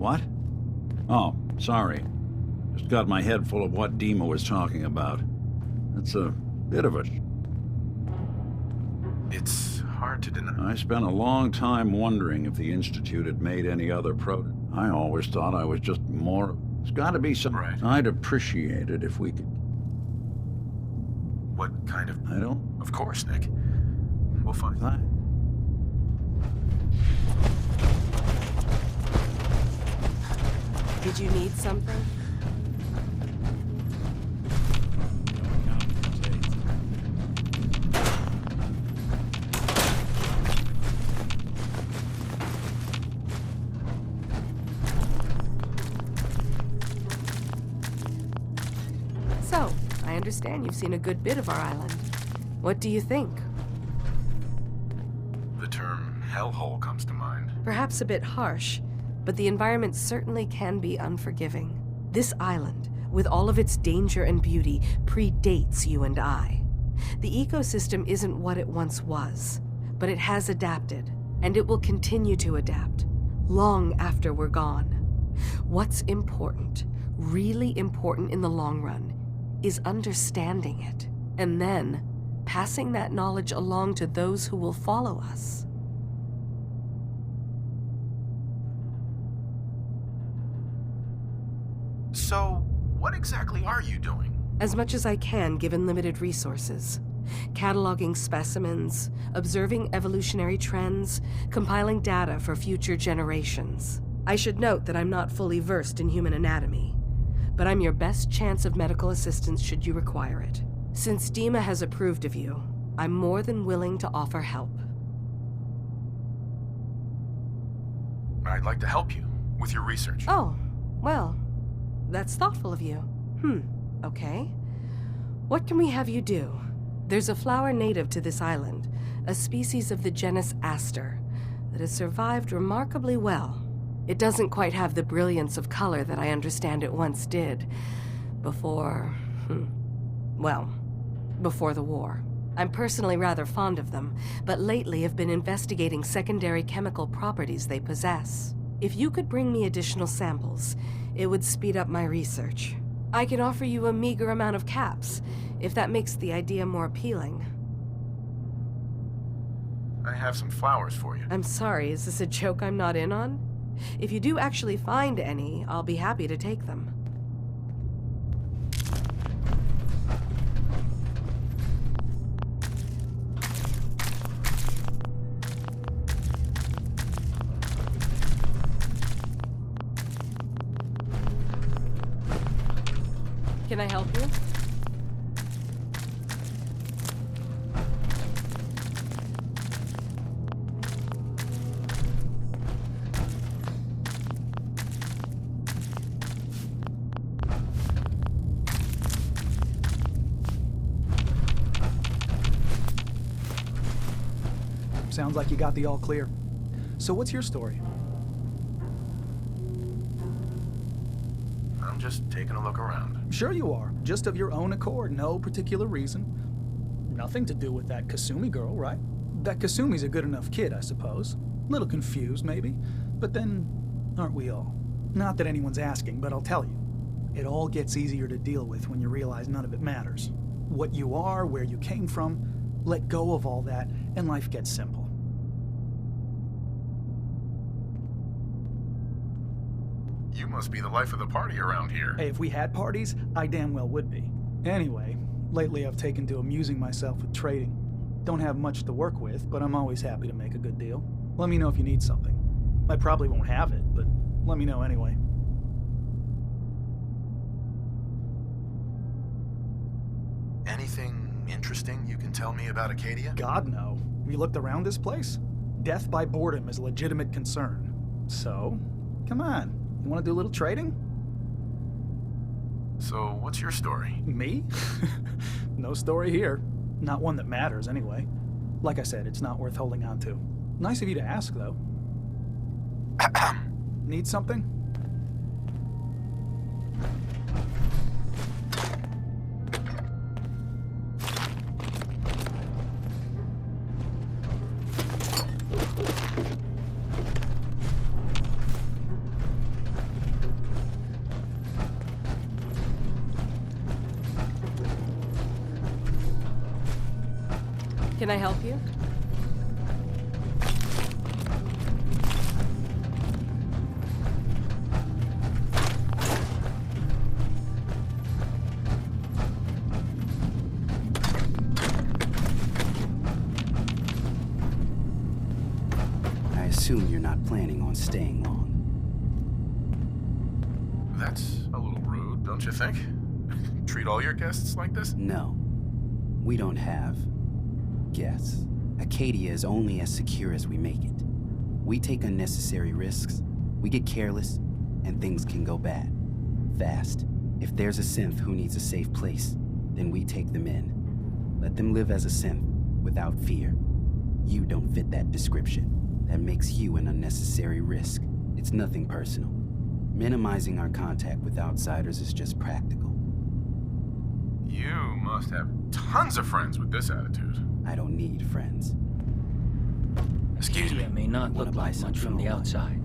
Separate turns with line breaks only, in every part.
What? Oh, sorry. Just got my head full of what Dima was talking about. That's a bit of a...
It's hard to deny.
I spent a long time wondering if the Institute had made any other I always thought I was just more... There's gotta be some...
Right.
I'd appreciate it if we could...
What kind of...
I don't...
Of course, Nick. We'll find...
I...
Did you need something? So, I understand you've seen a good bit of our island. What do you think?
The term hellhole comes to mind.
Perhaps a bit harsh, but the environment certainly can be unforgiving. This island, with all of its danger and beauty, predates you and I. The ecosystem isn't what it once was, but it has adapted, and it will continue to adapt, long after we're gone. What's important, really important in the long run, is understanding it, and then passing that knowledge along to those who will follow us.
So, what exactly are you doing?
As much as I can given limited resources. Cataloging specimens, observing evolutionary trends, compiling data for future generations. I should note that I'm not fully versed in human anatomy, but I'm your best chance of medical assistance should you require it. Since Dima has approved of you, I'm more than willing to offer help.
I'd like to help you with your research.
Oh, well, that's thoughtful of you. Okay. What can we have you do? There's a flower native to this island, a species of the genus Aster, that has survived remarkably well. It doesn't quite have the brilliance of color that I understand it once did. Before the war. I'm personally rather fond of them, but lately have been investigating secondary chemical properties they possess. If you could bring me additional samples, it would speed up my research. I can offer you a meager amount of caps, if that makes the idea more appealing.
I have some flowers for you.
I'm sorry, is this a joke I'm not in on? If you do actually find any, I'll be happy to take them. Can I help you?
Sounds like you got the all clear. So what's your story?
I'm just taking a look around.
Sure you are. Just of your own accord, no particular reason. Nothing to do with that Kasumi girl, right? That Kasumi's a good enough kid, I suppose. Little confused, maybe. But then, aren't we all? Not that anyone's asking, but I'll tell you. It all gets easier to deal with when you realize none of it matters. What you are, where you came from, let go of all that, and life gets simple.
You must be the life of the party around here.
Hey, if we had parties, I damn well would be. Anyway, lately I've taken to amusing myself with trading. Don't have much to work with, but I'm always happy to make a good deal. Let me know if you need something. I probably won't have it, but let me know anyway.
Anything interesting you can tell me about Acadia?
God, no. Have you looked around this place? Death by boredom is a legitimate concern. So, come on. You want to do a little trading?
So, what's your story?
Me? No story here. Not one that matters, anyway. Like I said, it's not worth holding on to. Nice of you to ask, though. Need something?
Can I help you?
I assume you're not planning on staying long.
That's a little rude, don't you think? Treat all your guests like this?
No, we don't have guests. Acadia is only as secure as we make it. We take unnecessary risks, we get careless, and things can go bad. Fast. If there's a synth who needs a safe place, then we take them in. Let them live as a synth, without fear. You don't fit that description. That makes you an unnecessary risk. It's nothing personal. Minimizing our contact with outsiders is just practical.
You must have tons of friends with this attitude.
I don't need friends.
Excuse me.
Acadia may not
You wanna
look
buy
like much
something
from
or
the
what?
outside.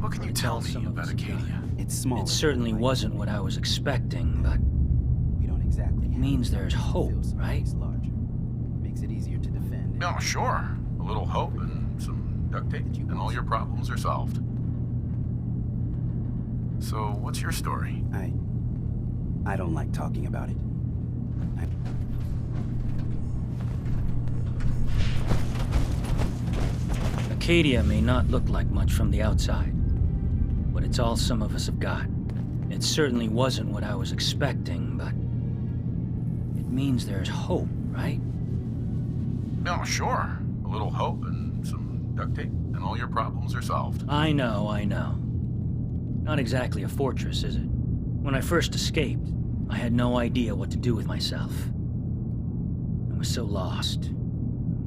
What can you tell me
Some of
about
us have got
Acadia?
It's small.
It certainly wasn't what I was expecting, but
We don't exactly have
means
to
there's hope,
fill some
right?
space larger. Makes it easier to defend.
No, sure. A little hope and some duct tape, and all your problems are solved. So, what's your story?
I don't like talking about it.
Acadia may not look like much from the outside, but it's all some of us have got. It certainly wasn't what I was expecting, but it means there's hope, right?
No, sure. A little hope and some duct tape, and all your problems are solved.
I know. Not exactly a fortress, is it? When I first escaped, I had no idea what to do with myself. I was so lost,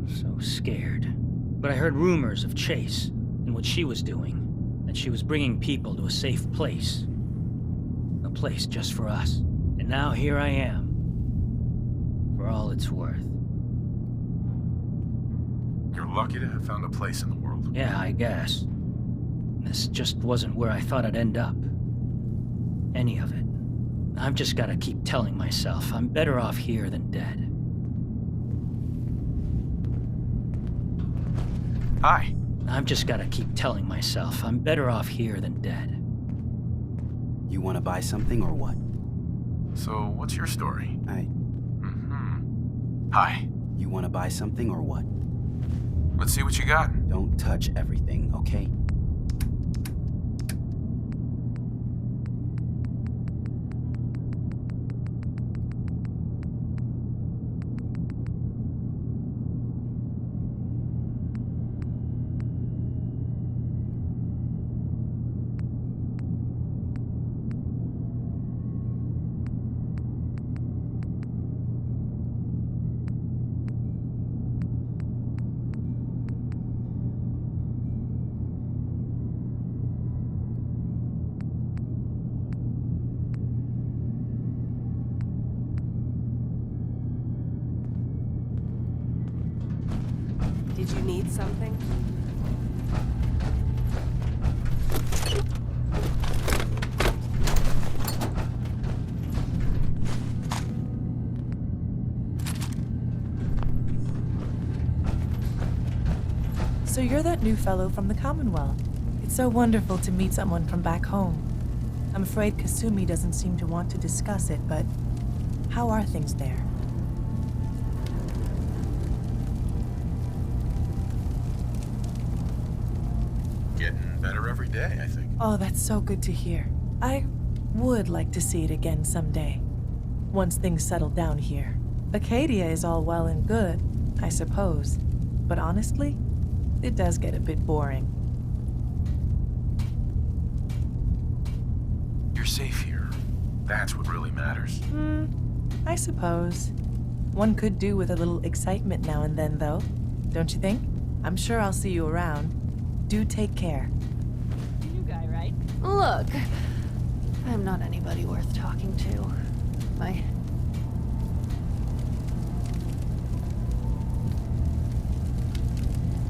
so scared. But I heard rumors of Chase and what she was doing, that she was bringing people to a safe place. A place just for us. And now here I am, for all it's worth.
You're lucky to have found a place in the world.
Yeah, I guess. This just wasn't where I thought I'd end up. Any of it. I've just gotta keep telling myself I'm better off here than dead.
Hi.
I've just gotta keep telling myself I'm better off here than dead.
You want to buy something or what?
So, what's your story? Hi.
You want to buy something or what?
Let's see what you got.
Don't touch everything, okay?
Did you need something?
So you're that new fellow from the Commonwealth. It's so wonderful to meet someone from back home. I'm afraid Kasumi doesn't seem to want to discuss it, but how are things there?
Getting better every day, I think.
Oh, that's so good to hear. I would like to see it again someday. Once things settle down here. Acadia is all well and good, I suppose. But honestly, it does get a bit boring.
You're safe here. That's what really matters.
I suppose. One could do with a little excitement now and then, though. Don't you think? I'm sure I'll see you around. Do take care.
New guy, right?
Look, I'm not anybody worth talking to.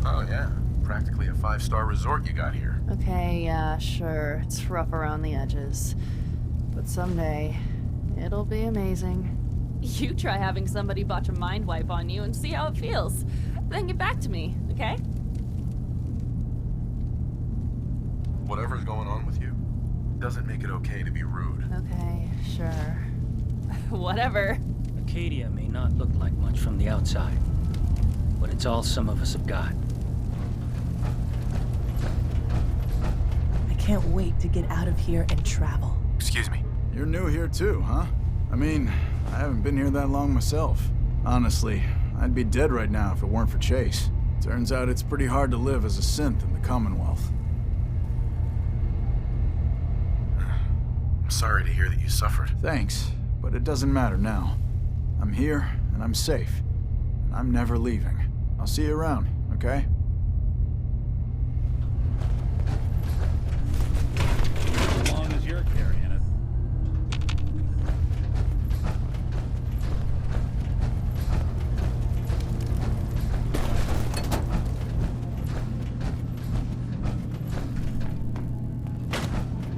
Oh, yeah. Practically a 5-star resort you got here.
Okay, yeah, sure. It's rough around the edges. But someday, it'll be amazing.
You try having somebody botch a mind wipe on you and see how it feels. Then get back to me, okay?
Whatever's going on with you doesn't make it okay to be rude.
Okay, sure. Whatever.
Acadia may not look like much from the outside, but it's all some of us have got.
I can't wait to get out of here and travel.
Excuse me.
You're new here too, huh? I mean, I haven't been here that long myself. Honestly, I'd be dead right now if it weren't for Chase. Turns out it's pretty hard to live as a synth in the Commonwealth.
I'm sorry to hear that you suffered.
Thanks, but it doesn't matter now. I'm here, and I'm safe. And I'm never leaving. I'll see you around, okay?
As long as you're carrying it.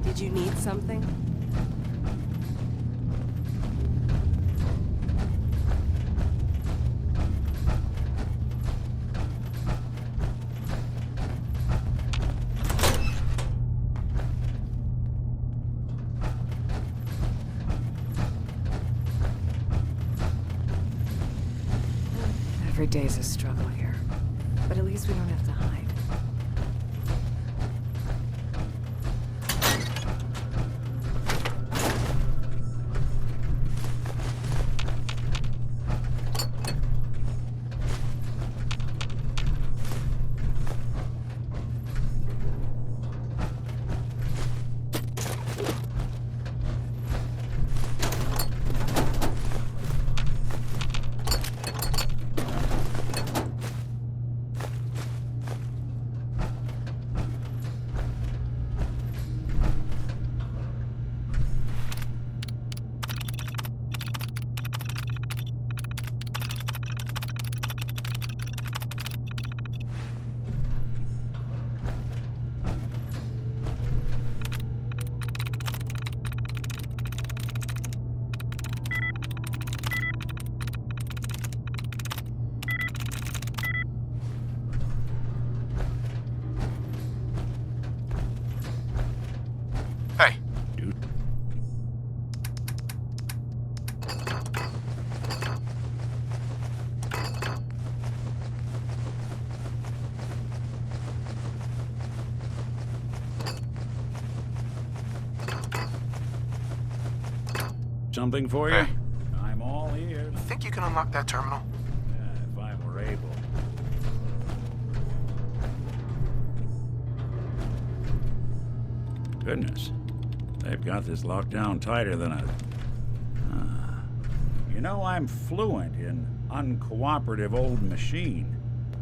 Did you need something? Every day's a struggle here, but at least we don't have to hide.
Hey.
Dude. Something for you?
Hey.
I'm all ears.
Think you can unlock that terminal?
If I were able. Goodness. They've got this locked down tighter than a... You know, I'm fluent in uncooperative old machine.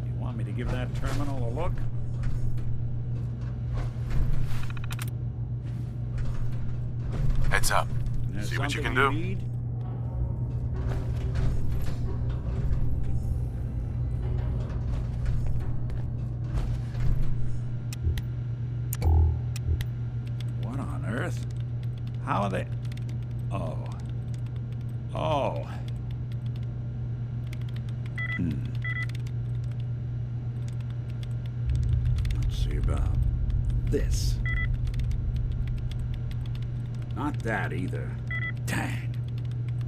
You want me to give that terminal a look?
Heads up.
There's
See what you
something
can do.
need? What on earth? How are they... Oh. Oh. Let's see about this. Not that either. Dang.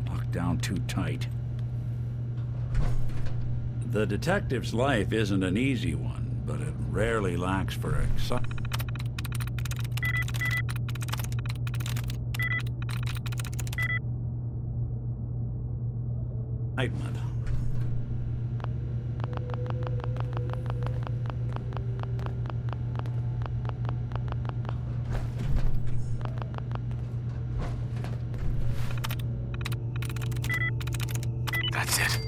Locked down too tight. The detective's life isn't an easy one, but it rarely lacks for excitement.
That's it.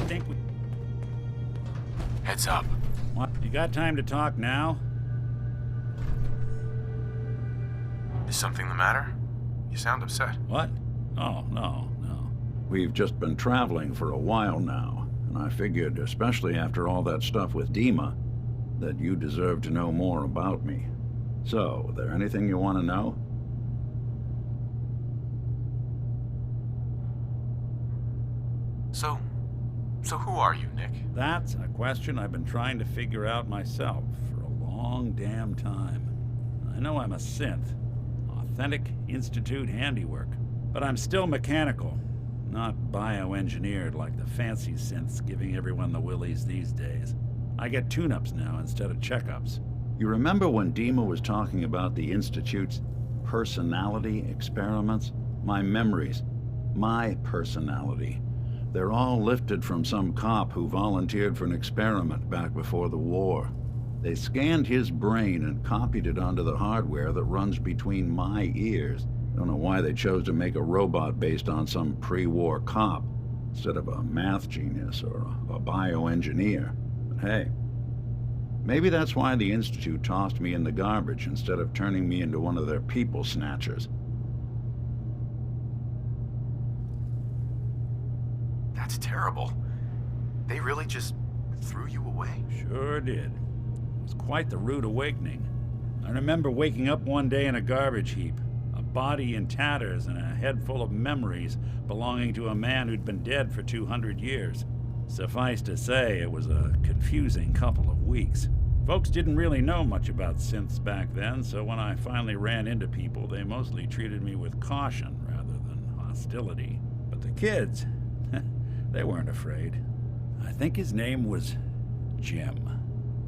think we...
Heads up.
What? You got time to talk now?
Is something the matter? You sound upset.
What? Oh, no. We've just been traveling for a while now, and I figured, especially after all that stuff with Dima, that you deserve to know more about me. So, there anything you want to know?
So who are you, Nick?
That's a question I've been trying to figure out myself for a long damn time. I know I'm a synth, authentic Institute handiwork, but I'm still mechanical, not bioengineered like the fancy synths giving everyone the willies these days. I get tune-ups now instead of checkups. You remember when Dima was talking about the Institute's personality experiments? My memories, my personality. They're all lifted from some cop who volunteered for an experiment back before the war. They scanned his brain and copied it onto the hardware that runs between my ears. Don't know why they chose to make a robot based on some pre-war cop instead of a math genius or a bioengineer. But hey, maybe that's why the Institute tossed me in the garbage instead of turning me into one of their people snatchers.
That's terrible. They really just threw you away?
Sure did. It was quite the rude awakening. I remember waking up one day in a garbage heap, a body in tatters and a head full of memories belonging to a man who'd been dead for 200 years. Suffice to say, it was a confusing couple of weeks. Folks didn't really know much about synths back then, so when I finally ran into people, they mostly treated me with caution rather than hostility. But the kids, they weren't afraid. I think his name was Jim.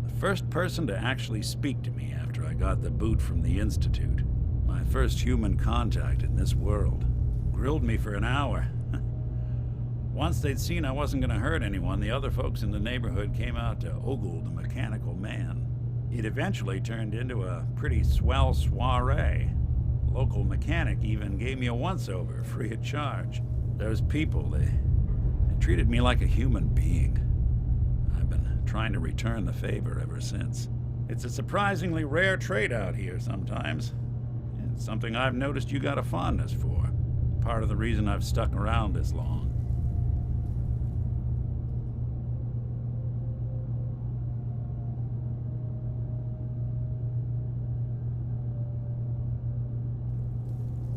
The first person to actually speak to me after I got the boot from the Institute. My first human contact in this world. Grilled me for an hour. Once they'd seen I wasn't going to hurt anyone, the other folks in the neighborhood came out to ogle the mechanical man. It eventually turned into a pretty swell soiree. The local mechanic even gave me a once-over, free of charge. Those people, they treated me like a human being. I've been trying to return the favor ever since. It's a surprisingly rare trait out here sometimes. It's something I've noticed you got a fondness for. Part of the reason I've stuck around this long.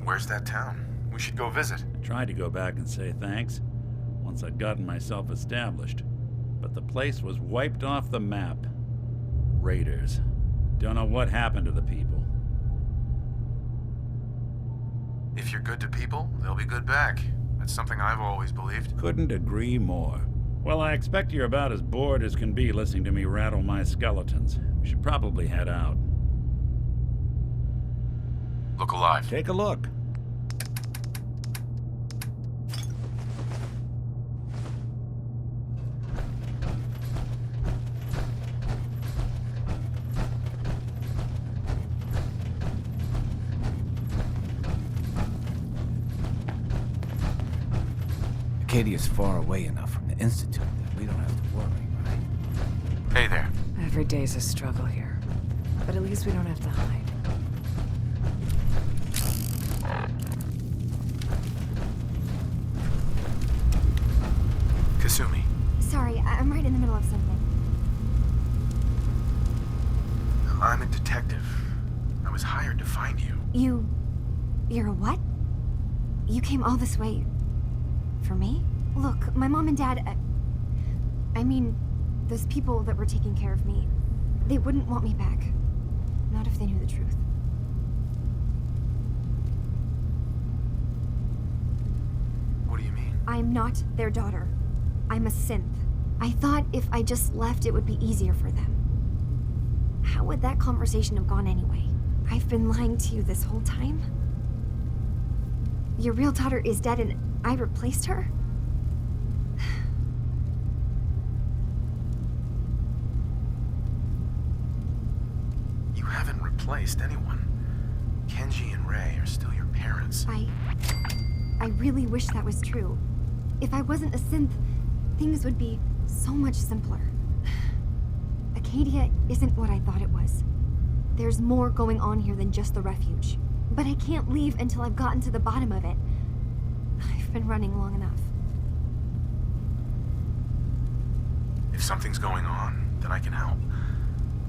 Where's that town? We should go visit.
I tried to go back and say thanks once I'd gotten myself established, but the place was wiped off the map. Raiders. Don't know what happened to the people.
If you're good to people, they'll be good back. That's something I've always believed.
Couldn't agree more. Well, I expect you're about as bored as can be listening to me rattle my skeletons. We should probably head out.
Look alive.
Take a look.
Acadia's far away enough from the Institute that we don't have to worry, right?
Hey there.
Every day's a struggle here, but at least we don't have to hide.
Kasumi.
Sorry, I'm right in the middle of something.
I'm a detective. I was hired to find you.
You're a what? You came all this way for me? Look, my mom and dad, I mean, those people that were taking care of me, they wouldn't want me back. Not if they knew the truth.
What do you mean?
I'm not their daughter. I'm a synth. I thought if I just left, it would be easier for them. How would that conversation have gone anyway? I've been lying to you this whole time? Your real daughter is dead and I replaced her?
You haven't replaced anyone. Kenji and Ray are still your parents.
I really wish that was true. If I wasn't a synth, things would be so much simpler. Acadia isn't what I thought it was. There's more going on here than just the refuge. But I can't leave until I've gotten to the bottom of it. I've been running long enough.
If something's going on, then I can help.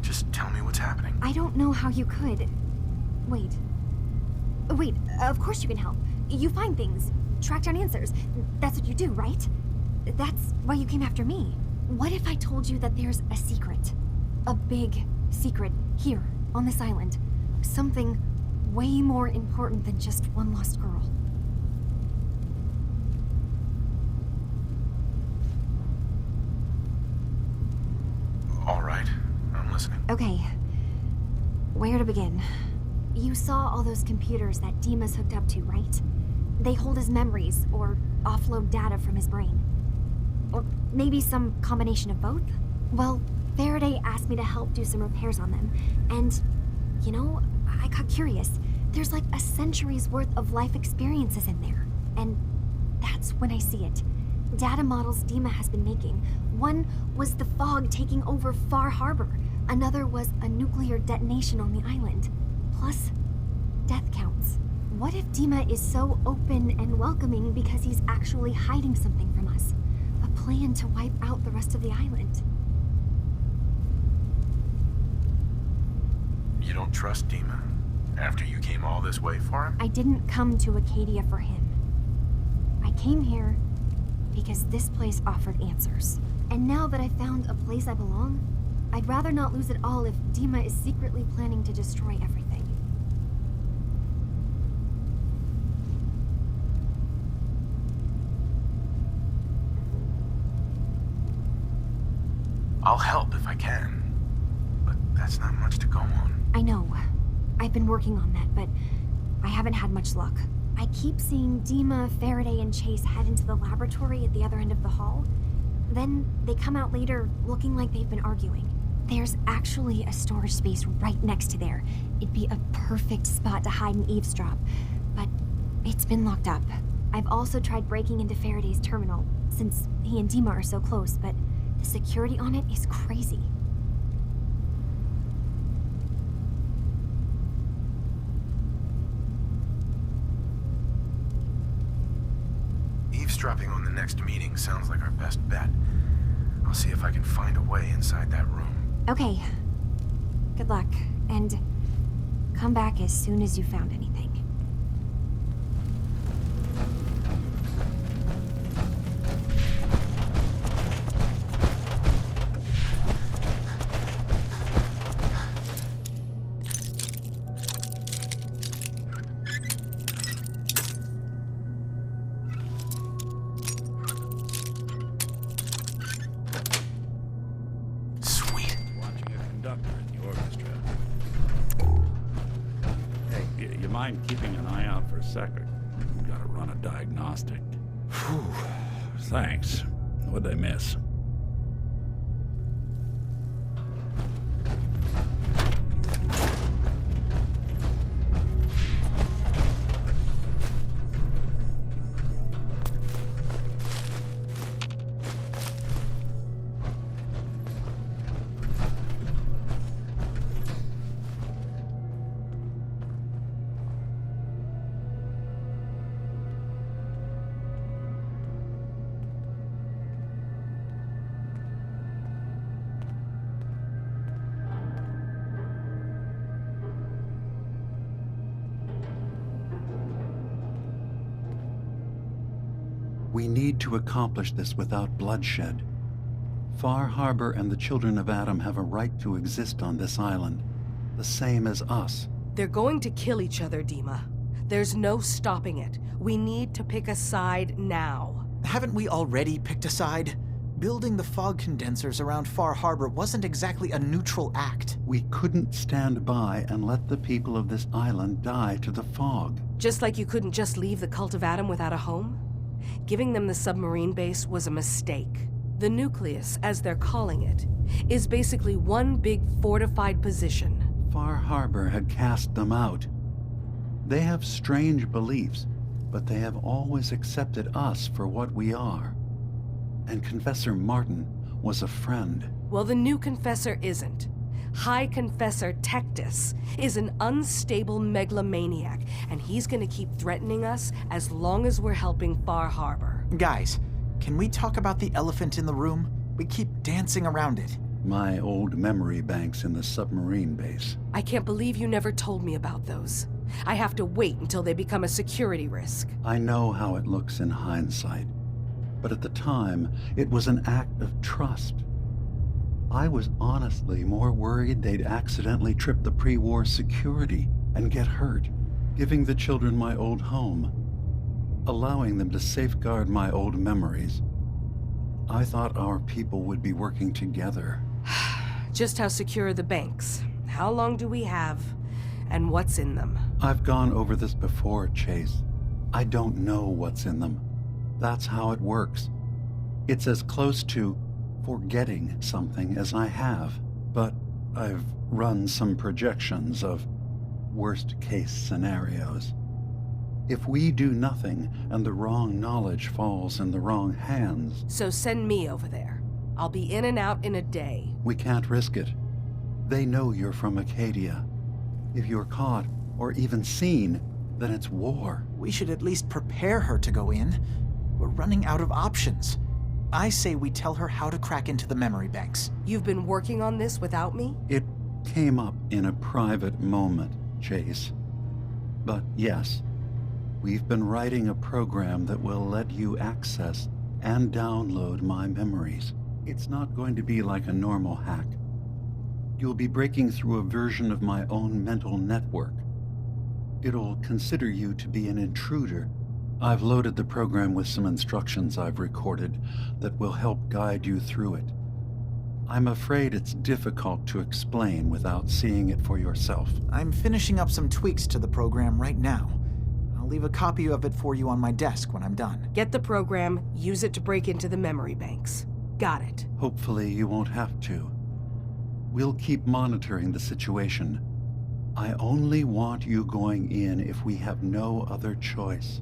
Just tell me what's happening.
I don't know how you could. Wait. Wait, of course you can help. You find things, track down answers. That's what you do, right? That's why you came after me. What if I told you that there's a secret? A big secret here, on this island. Something way more important than just one lost girl.
All right, I'm listening.
Okay. Where to begin? You saw all those computers that Dima's hooked up to, right? They hold his memories, or offload data from his brain. Or maybe some combination of both? Well, Faraday asked me to help do some repairs on them, and, you know, I got curious. There's like a century's worth of life experiences in there, and that's when I see it. Data models Dima has been making. One was the fog taking over Far Harbor. Another was a nuclear detonation on the island. Plus, death counts. What if Dima is so open and welcoming because he's actually hiding something from us? A plan to wipe out the rest of the island.
You don't trust Dima? After you came all this way for him?
I didn't come to Acadia for him. I came here because this place offered answers. And now that I've found a place I belong, I'd rather not lose it all if Dima is secretly planning to destroy everything.
I'll help if I can, but that's not much to go on.
I know. I've been working on that, but I haven't had much luck. I keep seeing Dima, Faraday, and Chase head into the laboratory at the other end of the hall. Then they come out later looking like they've been arguing. There's actually a storage space right next to there. It'd be a perfect spot to hide and eavesdrop, but it's been locked up. I've also tried breaking into Faraday's terminal, since he and Dima are so close, but the security on it is crazy.
Eavesdropping on the next meeting sounds like our best bet. I'll see if I can find a way inside that room.
Okay. Good luck, and come back as soon as you found anything.
Keeping an eye out for a second. Gotta run a diagnostic. Whew. Thanks. What'd I miss?
We need to accomplish this without bloodshed. Far Harbor and the children of Adam have a right to exist on this island, the same as us.
They're going to kill each other, Dima. There's no stopping it. We need to pick a side now.
Haven't we already picked a side? Building the fog condensers around Far Harbor wasn't exactly a neutral act.
We couldn't stand by and let the people of this island die to the fog.
Just like you couldn't just leave the Cult of Adam without a home? Giving them the submarine base was a mistake. The nucleus, as they're calling it, is basically one big fortified position.
Far Harbor had cast them out. They have strange beliefs, but they have always accepted us for what we are. And Confessor Martin was a friend.
Well, the new Confessor isn't. High Confessor Tectus is an unstable megalomaniac, and he's gonna keep threatening us as long as we're helping Far Harbor.
Guys, can we talk about the elephant in the room? We keep dancing around it.
My old memory banks in the submarine base.
I can't believe you never told me about those. I have to wait until they become a security risk.
I know how it looks in hindsight, but at the time, it was an act of trust. I was honestly more worried they'd accidentally trip the pre-war security and get hurt, giving the children my old home, allowing them to safeguard my old memories. I thought our people would be working together.
Just how secure are the banks? How long do we have? And what's in them?
I've gone over this before, Chase. I don't know what's in them. That's how it works. It's as close to forgetting something as I have, but I've run some projections of worst-case scenarios. If we do nothing and the wrong knowledge falls in the wrong hands...
So send me over there. I'll be in and out in a day.
We can't risk it. They know you're from Acadia. If you're caught, or even seen, then it's war.
We should at least prepare her to go in. We're running out of options. I say we tell her how to crack into the memory banks.
You've been working on this without me?
It came up in a private moment, Chase. But yes, we've been writing a program that will let you access and download my memories. It's not going to be like a normal hack. You'll be breaking through a version of my own mental network. It'll consider you to be an intruder. I've loaded the program with some instructions I've recorded that will help guide you through it. I'm afraid it's difficult to explain without seeing it for yourself.
I'm finishing up some tweaks to the program right now. I'll leave a copy of it for you on my desk when I'm done.
Get the program, use it to break into the memory banks. Got it.
Hopefully you won't have to. We'll keep monitoring the situation. I only want you going in if we have no other choice.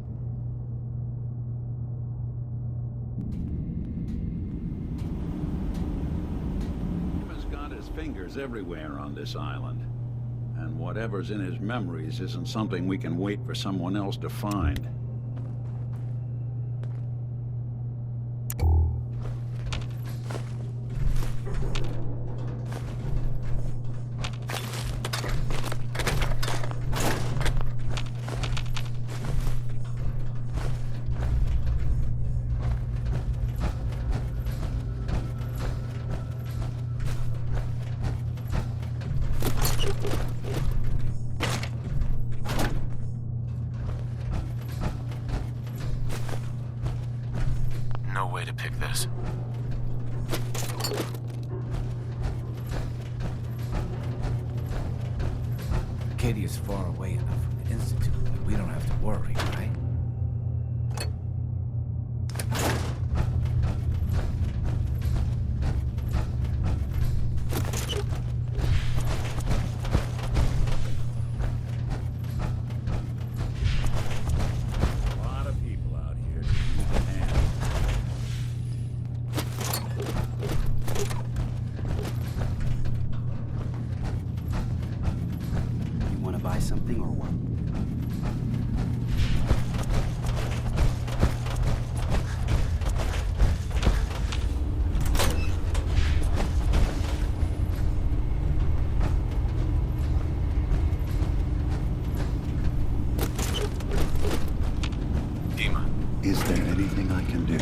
He's got his fingers everywhere on this island. And whatever's in his memories isn't something we can wait for someone else to find.
No way to pick this.
Acadia's far away enough from the Institute that we don't have to worry, right?
A lot of people out here. Use the hand.
You want to buy something or what?
Dima,
Is there anything I can do?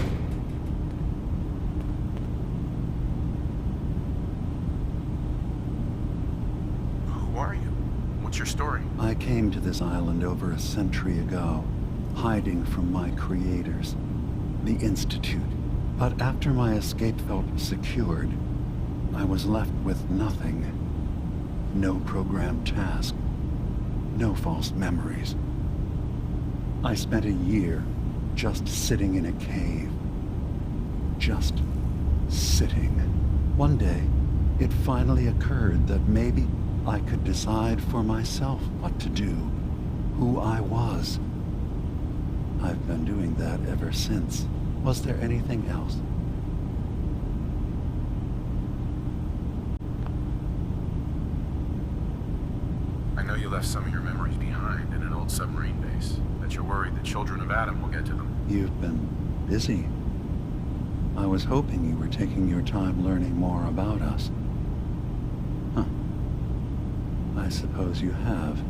who are you? What's your story?
I came to this island over a century ago, hiding from my creators, the Institute. But after my escape felt secured, I was left with nothing. No programmed task. No false memories. I spent a year just sitting in a cave. Just sitting. One day, it finally occurred that maybe I could decide for myself what to do, who I was. I've been doing that ever since. Was there anything else?
know you left some of your memories behind in an old submarine base. Bet you're worried the children of Adam will get to them.
You've been busy. I was hoping you were taking your time learning more about us. Huh. I suppose you have.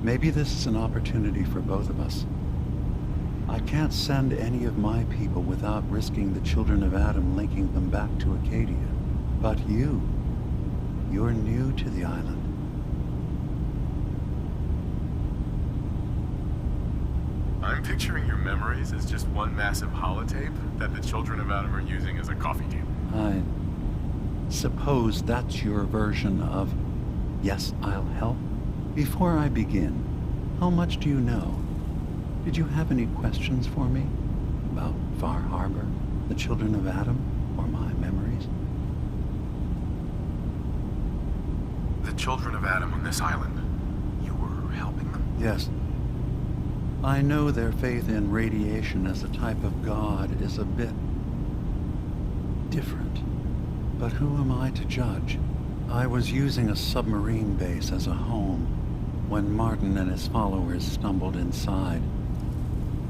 Maybe this is an opportunity for both of us. I can't send any of my people without risking the children of Adam linking them back to Acadia. But you're new to the island.
I'm picturing your memories as just one massive holotape that the children of Adam are using as a coffee table.
I suppose that's your version of, yes, I'll help? Before I begin, how much do you know? Did you have any questions for me? About Far Harbor, the children of Adam, or my memories?
The children of Adam on this island. You were helping them?
Yes. I know their faith in radiation as a type of god is a bit different. But who am I to judge? I was using a submarine base as a home when Martin and his followers stumbled inside.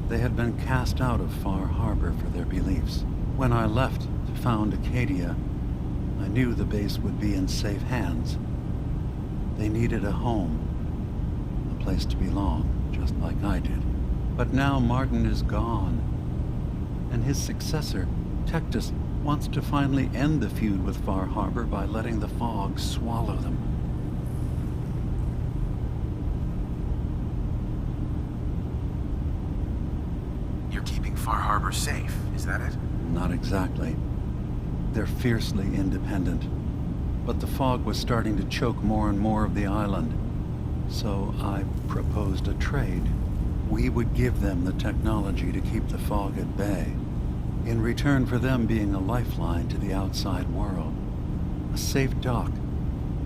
They had been cast out of Far Harbor for their beliefs. When I left to found Acadia, I knew the base would be in safe hands. They needed a home, a place to belong, just like I did. But now Martin is gone, and his successor, Tectus, wants to finally end the feud with Far Harbor by letting the fog swallow them.
You're keeping Far Harbor safe, is that it?
Not exactly. They're fiercely independent. But the fog was starting to choke more and more of the island. So I proposed a trade. We would give them the technology to keep the fog at bay, in return for them being a lifeline to the outside world, a safe dock,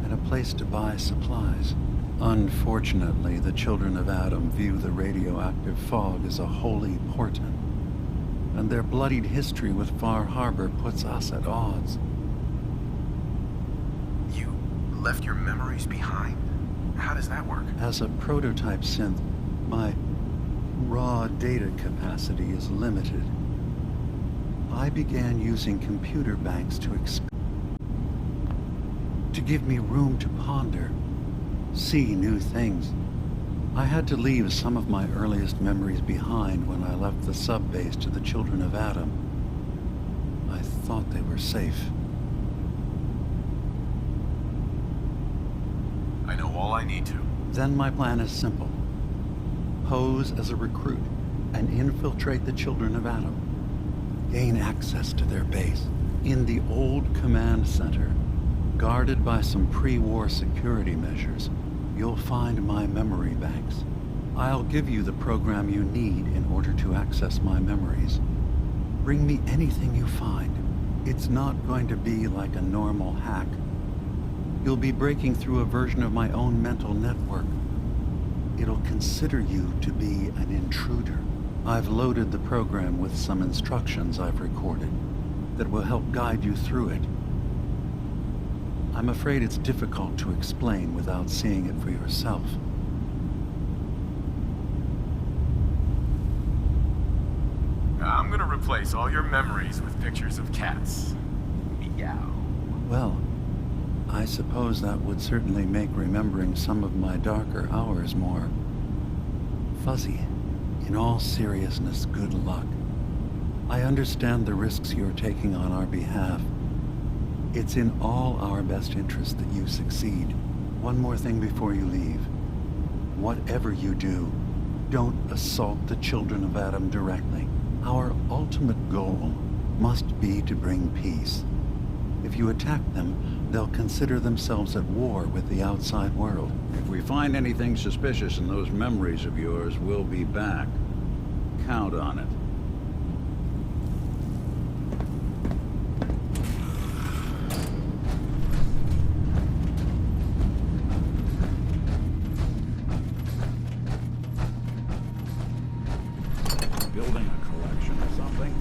and a place to buy supplies. Unfortunately, the children of Adam view the radioactive fog as a holy portent, and their bloodied history with Far Harbor puts us at odds.
You left your memories behind? How does that work?
As a prototype synth, my raw data capacity is limited. I began using computer banks to give me room to ponder, see new things. I had to leave some of my earliest memories behind when I left the sub-base to the children of Adam. I thought they were safe.
I know all I need to.
Then my plan is simple. Pose as a recruit and infiltrate the children of Adam. Gain access to their base in the old command center. Guarded by some pre-war security measures, you'll find my memory banks. I'll give you the program you need in order to access my memories. Bring me anything you find. It's not going to be like a normal hack. You'll be breaking through a version of my own mental network. It'll consider you to be an intruder. I've loaded the program with some instructions I've recorded that will help guide you through it. I'm afraid it's difficult to explain without seeing it for yourself.
I'm gonna replace all your memories with pictures of cats. Meow.
Well, I suppose that would certainly make remembering some of my darker hours more fuzzy. In all seriousness, good luck. I understand the risks you're taking on our behalf. It's in all our best interest that you succeed. One more thing before you leave. Whatever you do, don't assault the children of Adam directly. Our ultimate goal must be to bring peace. If you attack them, they'll consider themselves at war with the outside world.
If we find anything suspicious in those memories of yours, we'll be back. Count on it. Building a collection or something?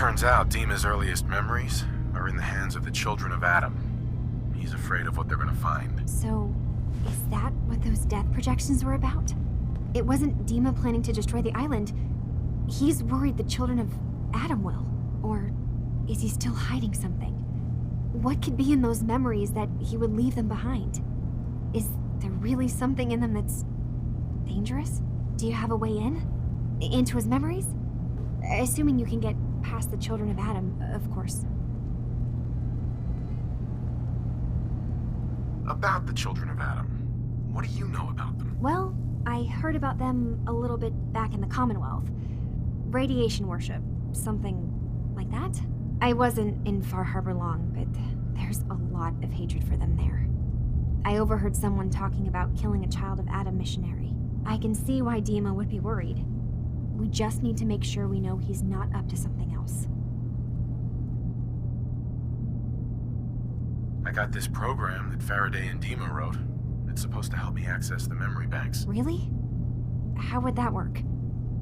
Turns out Dima's earliest memories are in the hands of the children of Adam. He's afraid of what they're gonna find.
So, is that what those death projections were about? It wasn't Dima planning to destroy the island. He's worried the children of Adam will. Or is he still hiding something? What could be in those memories that he would leave them behind? Is there really something in them that's dangerous? Do you have a way in? Into his memories? Assuming you can get past the children of Adam, of course.
About the children of Adam, what do you know about them?
Well, I heard about them a little bit back in the Commonwealth. Radiation worship, something like that. I wasn't in Far Harbor long, but there's a lot of hatred for them there. I overheard someone talking about killing a child of Adam missionary. I can see why Dima would be worried. We just need to make sure we know he's not up to something else.
I got this program that Faraday and Dima wrote. It's supposed to help me access the memory banks.
Really? How would that work?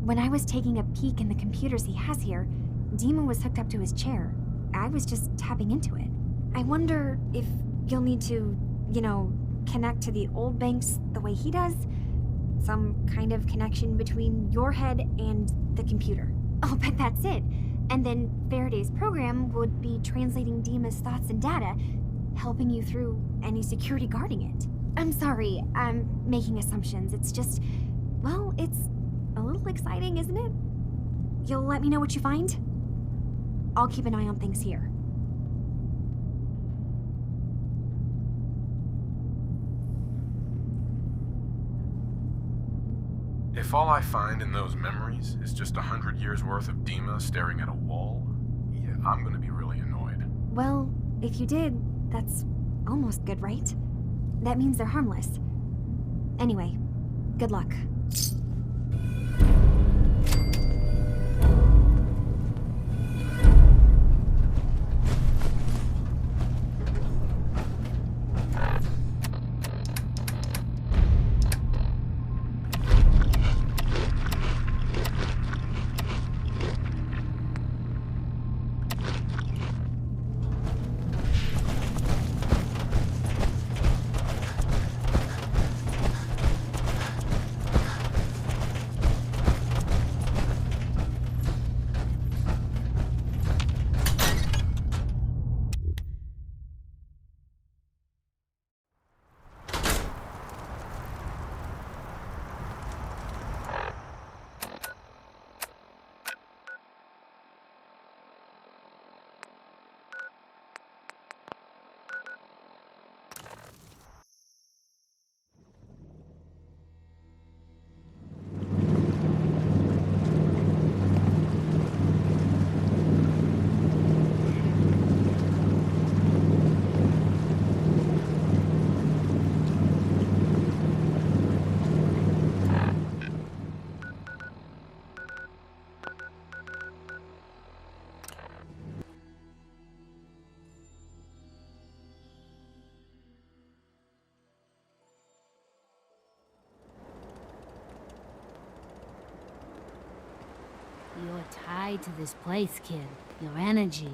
When I was taking a peek in the computers he has here, Dima was hooked up to his chair. I was just tapping into it. I wonder if you'll need to, connect to the old banks the way he does? Some kind of connection between your head and the computer. I'll bet that's it. And then Faraday's program would be translating Dima's thoughts and data, helping you through any security guarding it. I'm sorry, I'm making assumptions. It's just, well, it's a little exciting, isn't it? You'll let me know what you find? I'll keep an eye on things here.
If all I find in those memories is just 100 years worth of Dima staring at a wall, yeah, I'm gonna be really annoyed.
Well, if you did, that's almost good, right? That means they're harmless. Anyway, good luck.
You're tied to this place, kid. Your energy.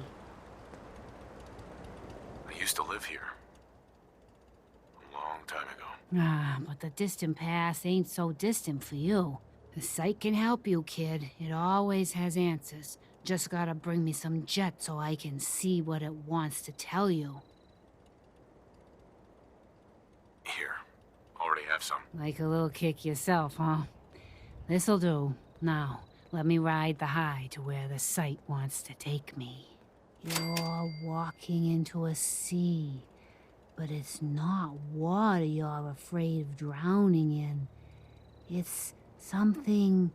I used to live here. A long time ago.
Ah, but the distant past ain't so distant for you. The site can help you, kid. It always has answers. Just gotta bring me some jet so I can see what it wants to tell you.
Here. Already have some.
Like a little kick yourself, huh? This'll do. Now, let me ride the high to where the site wants to take me. You're walking into a sea, but it's not water you're afraid of drowning in. It's something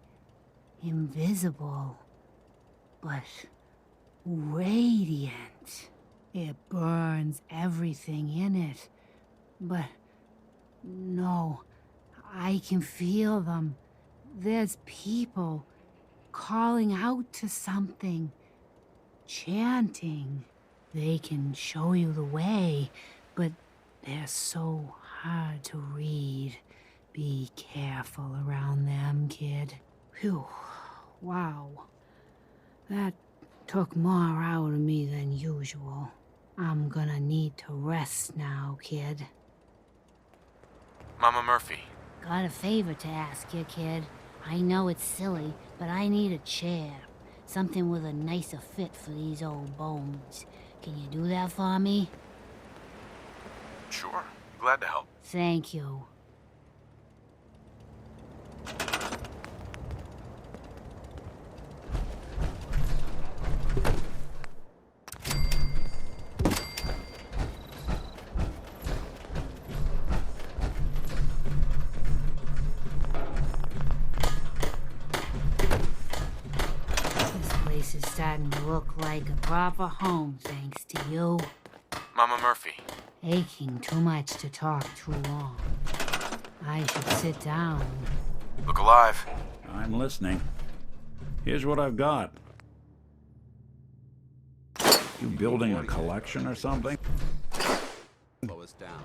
invisible, but radiant. It burns everything in it, but no, I can feel them. There's people calling out to something, chanting. They can show you the way, but they're so hard to read. Be careful around them, kid. Phew. Wow. That Took more out of me than usual. I'm gonna need to rest now, kid.
Mama Murphy.
Got a favor to ask you, kid. I know it's silly, but I need a chair. Something with a nicer fit for these old bones. Can you do that for me?
Sure. Glad to help.
Thank you. This is starting to look like a proper home, thanks to you.
Mama Murphy.
Aching too much to talk too long. I should sit down.
Look alive.
I'm listening. Here's what I've got. You building a collection or something?
Slow us down.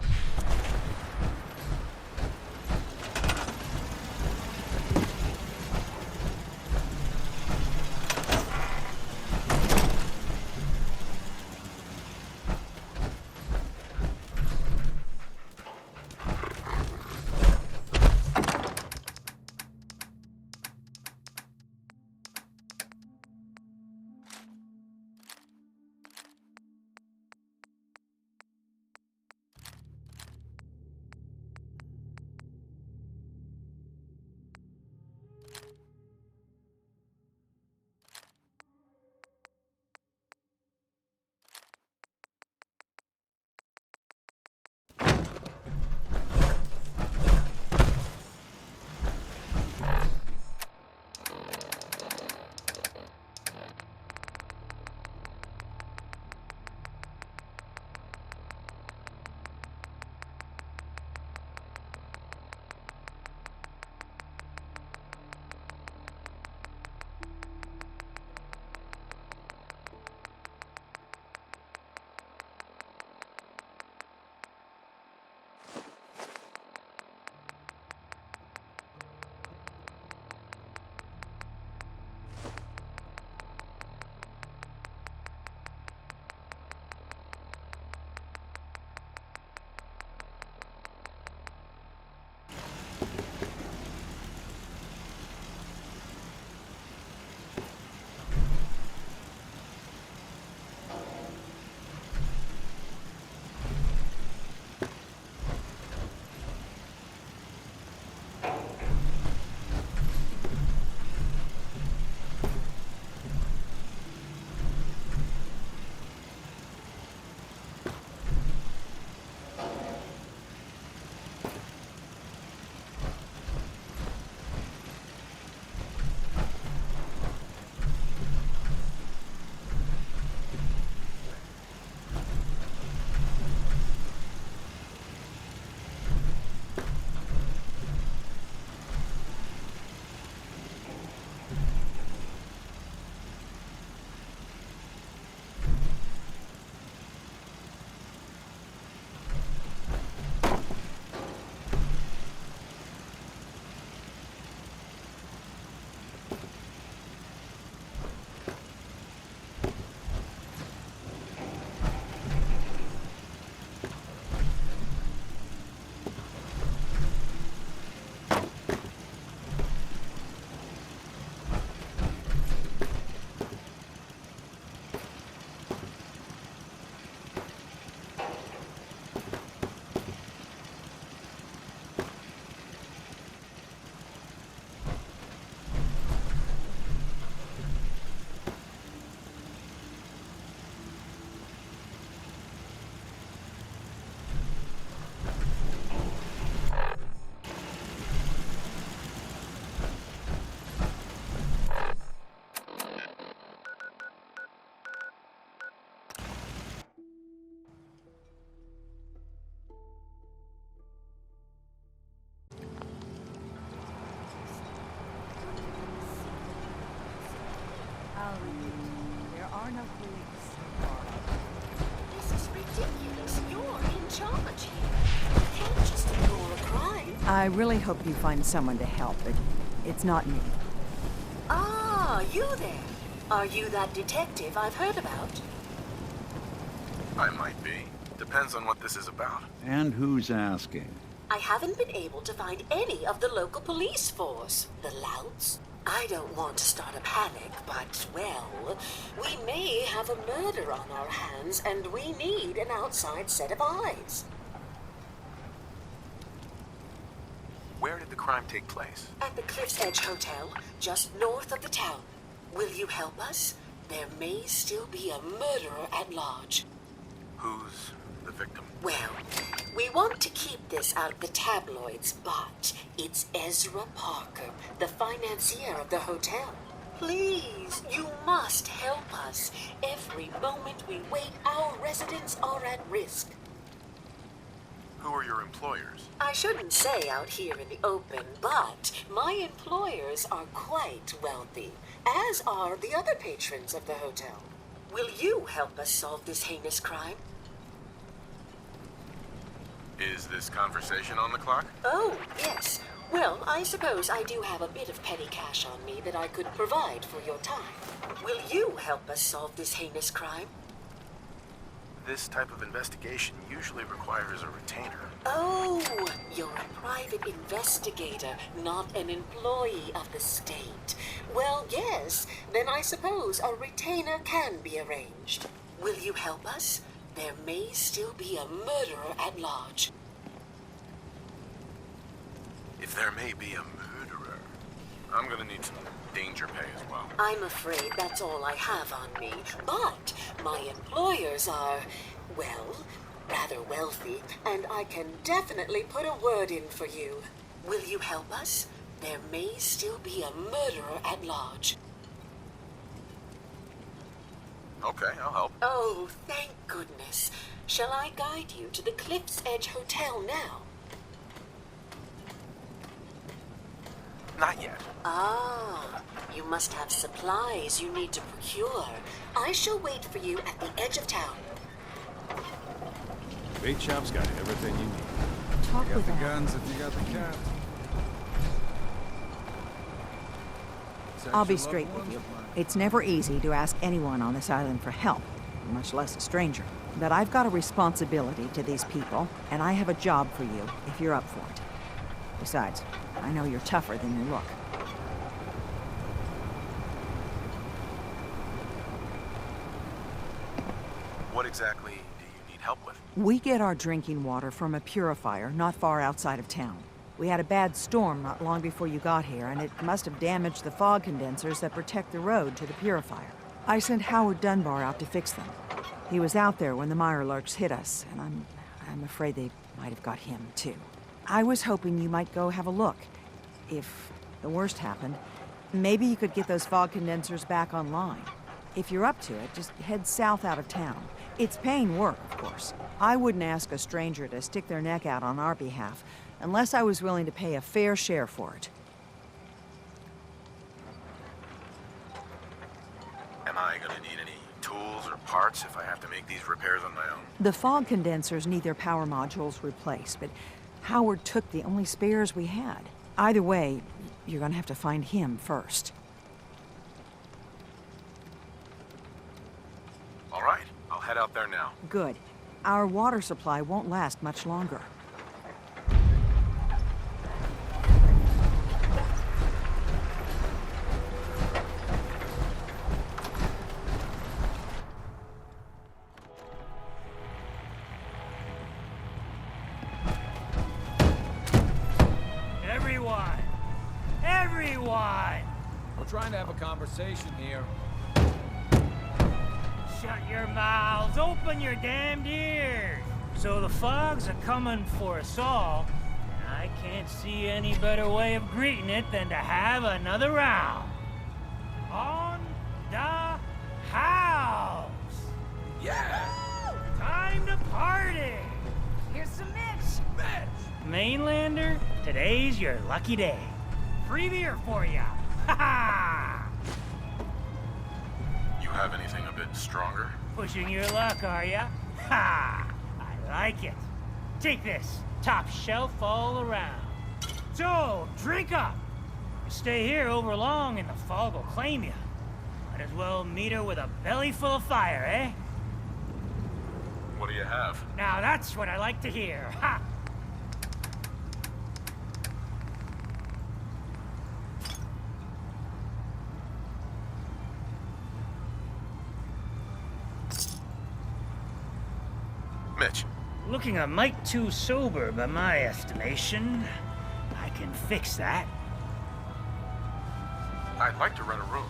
There are no police. This is ridiculous. You're in charge here. You can't just ignore a crime.
I really hope you find someone to help, but it's not me.
Ah, you there. Are you that detective I've heard about?
I might be. Depends on what this is about.
And who's asking?
I haven't been able to find any of the local police force. The louts? I don't want to start a panic, but, well, we may have a murder on our hands, and we need an outside set of eyes.
Where did the crime take place?
At the Cliff's Edge Hotel, just north of the town. Will you help us? There may still be a murderer at large.
Who's the victim?
Well, we want to keep this out of the tabloids, but it's Ezra Parker, the financier of the hotel. Please, you must help us. Every moment we wait, our residents are at risk.
Who are your employers?
I shouldn't say out here in the open, but my employers are quite wealthy, as are the other patrons of the hotel. Will you help us solve this heinous crime?
Is this conversation on the clock?
Oh, yes. Well, I suppose I do have a bit of petty cash on me that I could provide for your time. Will you help us solve this heinous crime?
This type of investigation usually requires a retainer.
Oh, you're a private investigator, not an employee of the state. Well, yes, then I suppose a retainer can be arranged. Will you help us? There may still be a murderer at large.
If there may be a murderer, I'm gonna need some danger pay as well.
I'm afraid that's all I have on me, but my employers are, well, rather wealthy, and I can definitely put a word in for you. Will you help us? There may still be a murderer at large.
Okay, I'll help.
Oh, thank goodness. Shall I guide you to the Cliff's Edge Hotel now?
Not yet.
Ah, you must have supplies you need to procure. I shall wait for you at the edge of town.
Bait shop's got everything you need.
Talk
You got
with
the
Al.
guns if you got the cat.
I'll be straight with you. It's never easy to ask anyone on this island for help, much less a stranger. But I've got a responsibility to these people, and I have a job for you if you're up for it. Besides, I know you're tougher than you look.
What exactly do you need help with?
We get our drinking water from a purifier not far outside of town. We had a bad storm not long before you got here, and it must have damaged the fog condensers that protect the road to the purifier. I sent Howard Dunbar out to fix them. He was out there when the Mirelurks hit us, and I'm afraid they might have got him, too. I was hoping you might go have a look. If the worst happened, maybe you could get those fog condensers back online. If you're up to it, just head south out of town. It's paying work, of course. I wouldn't ask a stranger to stick their neck out on our behalf, unless I was willing to pay a fair share for it.
Am I gonna need any tools or parts if I have to make these repairs on my own?
The fog condensers need their power modules replaced, but Howard took the only spares we had. Either way, you're gonna have to find him first.
All right, I'll head out there now.
Good. Our water supply won't last much longer.
Everyone!
We're trying to have a conversation here.
Shut your mouths, open your damned ears. So the fogs are coming for us all, and I can't see any better way of greeting it than to have another round. On the house!
Yeah!
Time to party!
Here's some Mitch.
Mainlander, today's your lucky day. Free beer for ya! Ha ha!
You have anything a bit stronger?
Pushing your luck, are ya? Ha! I like it. Take this, top shelf all around. So, drink up. You stay here over long and the fog will claim you. Might as well meet her with a belly full of fire, eh?
What do you have?
Now that's what I like to hear. Ha!
Mitch.
Looking a mite too sober by my estimation. I can fix that.
I'd like to rent a room.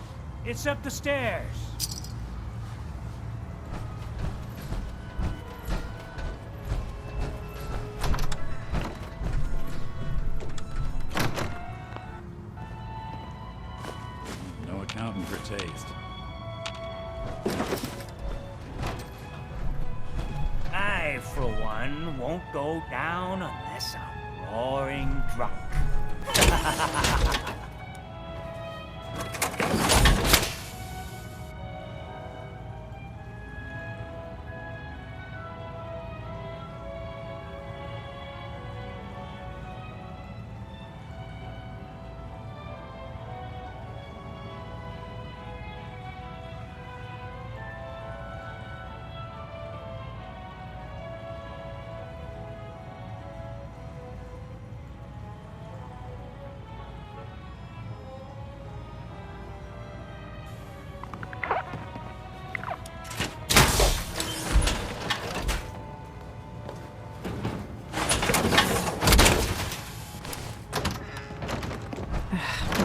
It's up the stairs.
No accounting for taste.
I, for one, won't go down unless I'm roaring drunk.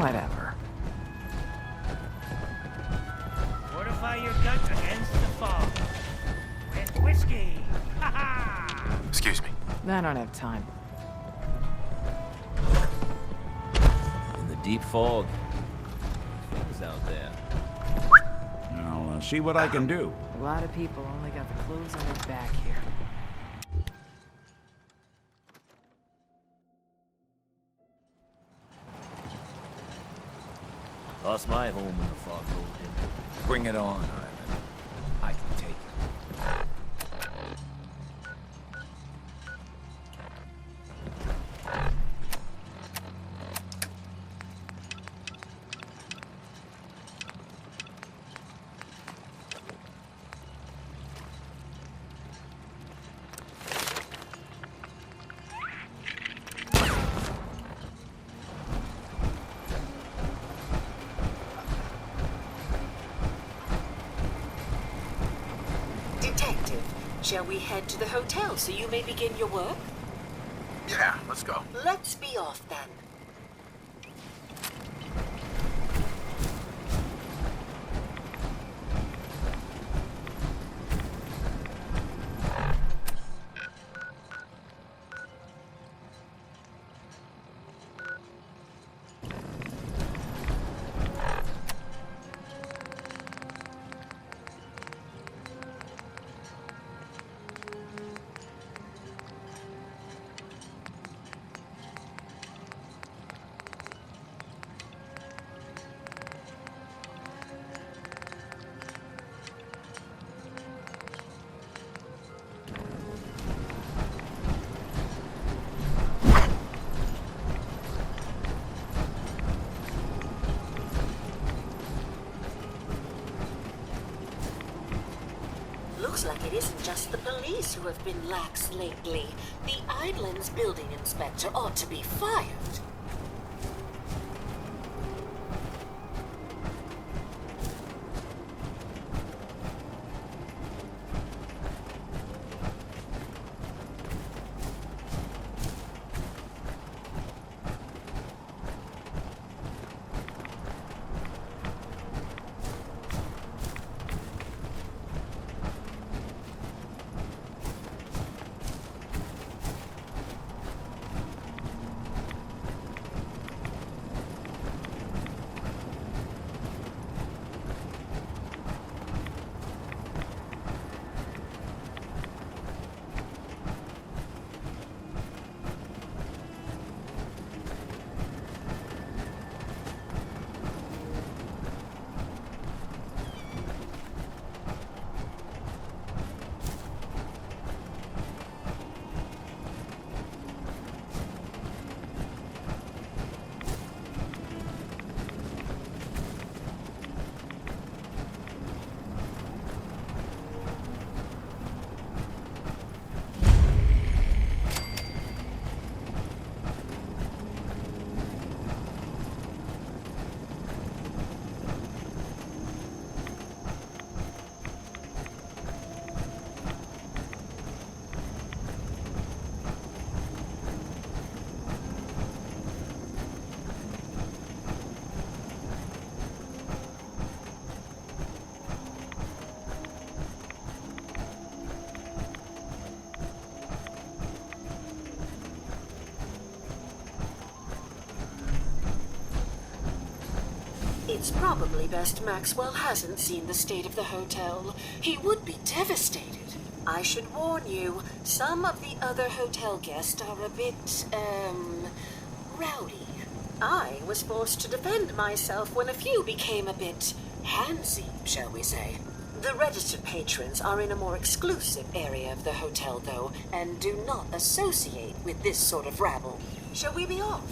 Whatever.
Fortify your guts against the fog. With whiskey. Ha ha!
Excuse me.
I don't have time.
In the deep fog. Things out there.
I'll see what I can do.
A lot of people only got the clothes on their back here.
Lost my home when the fog rolled in. Bring it on, Ivan. I can take it.
Detective, shall we head to the hotel so you may begin your work?
Yeah, let's go.
Let's be off then. Looks like it isn't just the police who have been lax lately. The Island's building inspector ought to be fired. It's probably best Maxwell hasn't seen the state of the hotel. He would be devastated. I should warn you, some of the other hotel guests are a bit, rowdy. I was forced to defend myself when a few became a bit handsy, shall we say. The registered patrons are in a more exclusive area of the hotel, though, and do not associate with this sort of rabble. Shall we be off?